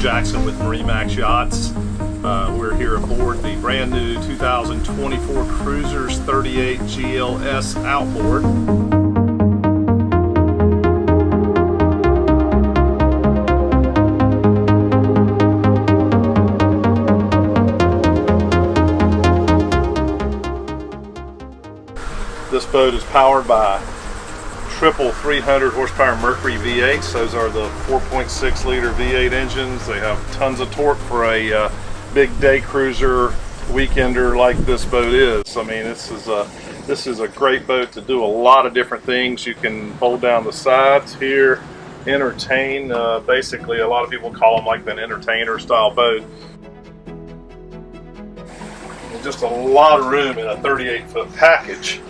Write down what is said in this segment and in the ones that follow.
Jackson with MarineMax Yachts. We're here aboard the brand new 2024 Cruisers 38 GLS outboard. This boat is powered by triple 300 horsepower Mercury V8s. Those are the 4.6 liter V8 engines. They have tons of torque for a big day cruiser weekender like this boat is. I mean, this is a great boat to do a lot of different things. You can fold down the sides here, entertain. Basically, a lot of people call them like an entertainer style boat. Just a lot of room in a 38-foot package.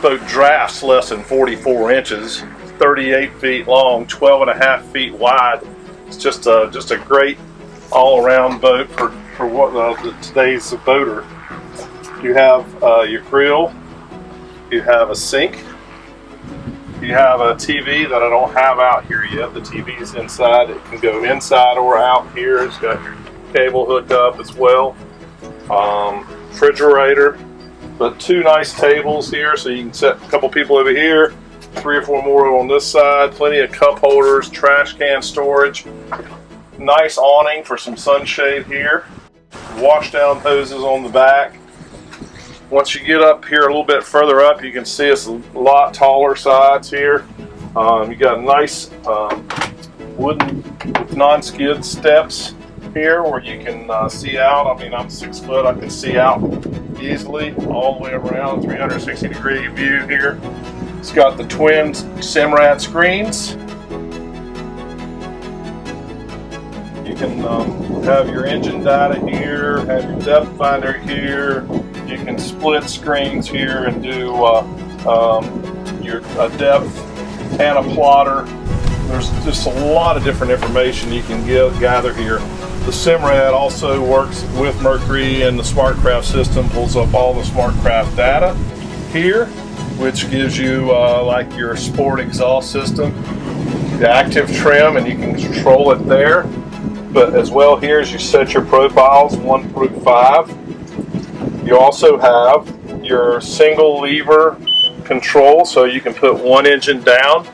Boat drafts less than 44 inches, 38 feet long, 12.5 feet wide. It's just a great all-around boat for what today's boater. You have your grill, you have a sink, you have a TV that I don't have out here yet. The TV is inside. It can go inside or out here. It's got your cable hooked up as well. Refrigerator. But two nice tables here, so you can set a couple people over here, 3 or 4 more on this side, plenty of cup holders, trash can storage, nice awning for some sunshade here, wash down hoses on the back. Once you get up here a little bit further up, you can see it's a lot taller sides here. You got nice wooden non-skid steps here where you can see out. I mean, I'm 6 foot, I can see out easily all the way around, 360-degree view here. It's got the twin Simrad screens. You can have your engine data here, have your depth finder here. You can split screens here and do your depth and a plotter. There's just a lot of different information you can gather here. The Simrad also works with Mercury, and the SmartCraft system pulls up all the SmartCraft data here, which gives you like your sport exhaust system, the active trim, and you can control it there. But as well here as you set your profiles 1 through 5. You also have your single lever control, so you can put one engine down.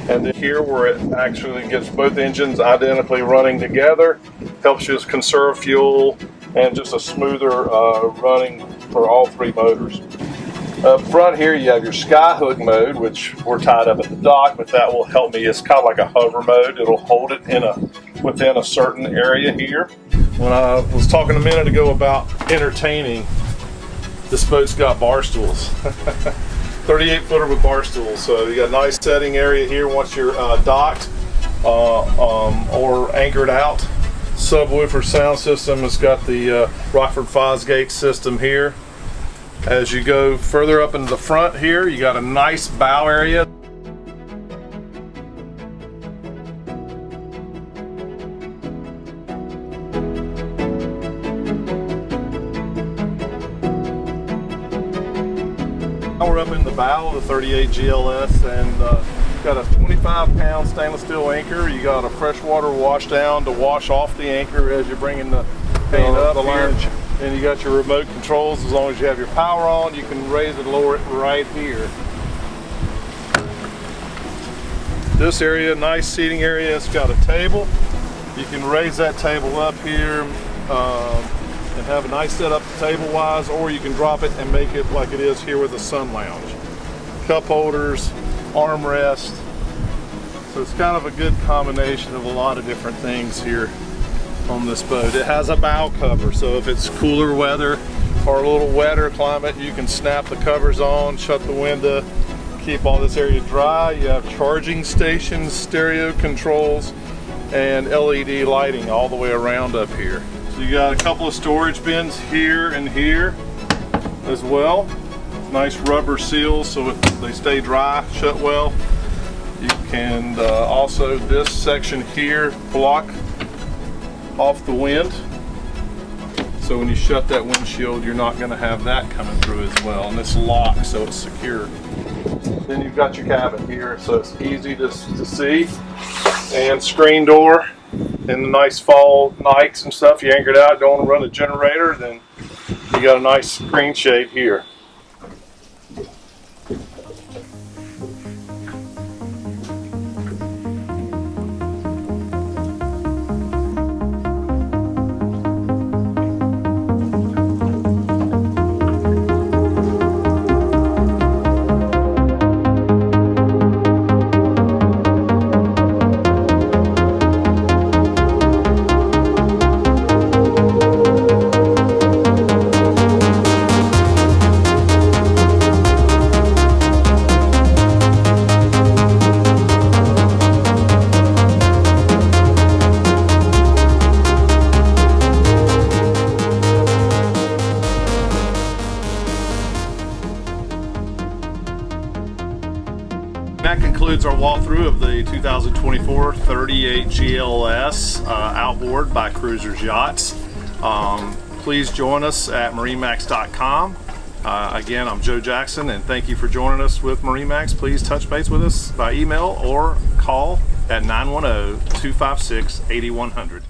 And then here where it actually gets both engines identically running together, helps you conserve fuel and just a smoother running for all 3 motors. Up front here you have your skyhook mode, which we're tied up at the dock, but that will help me. It's kind of like a hover mode. It'll hold it within a certain area here. When I was talking a minute ago about entertaining, this boat's got bar stools. 38-footer with bar stools, so you got a nice setting area here once you're docked or anchored out. Subwoofer sound system has got the Rockford Fosgate system here. As you go further up into the front here, you got a nice bow area. We're up in the bow of the 38 GLS, and got a 25-pound stainless steel anchor. You got a freshwater wash down to wash off the anchor as you're bringing the paint up here. And you got your remote controls. As long as you have your power on, you can raise and lower it right here. This area, nice seating area. It's got a table. You can raise that table up here and have a nice setup table-wise, or you can drop it and make it like it is here with the sun lounge. Cup holders, armrest. So it's kind of a good combination of a lot of different things here on this boat. It has a bow cover, so if it's cooler weather or a little wetter climate, you can snap the covers on, shut the window, keep all this area dry. You have charging stations, stereo controls, and LED lighting all the way around up here. So you got a couple of storage bins here and here as well. Nice rubber seals so they stay dry, shut well. You can also, this section here, block off the wind. So when you shut that windshield, you're not going to have that coming through as well. And it's locked, so it's secure. Then you've got your cabin here, so it's easy to see. And screen door. In the nice fall nights and stuff, you anchor it out, don't want to run a generator, then you got a nice screen shade here. That concludes our walkthrough of the 2024 38 GLS outboard by Cruisers Yachts. Please join us at MarineMax.com. Again, I'm Joe Jackson, and thank you for joining us with MarineMax. Please touch base with us by email or call at 910-256-8100.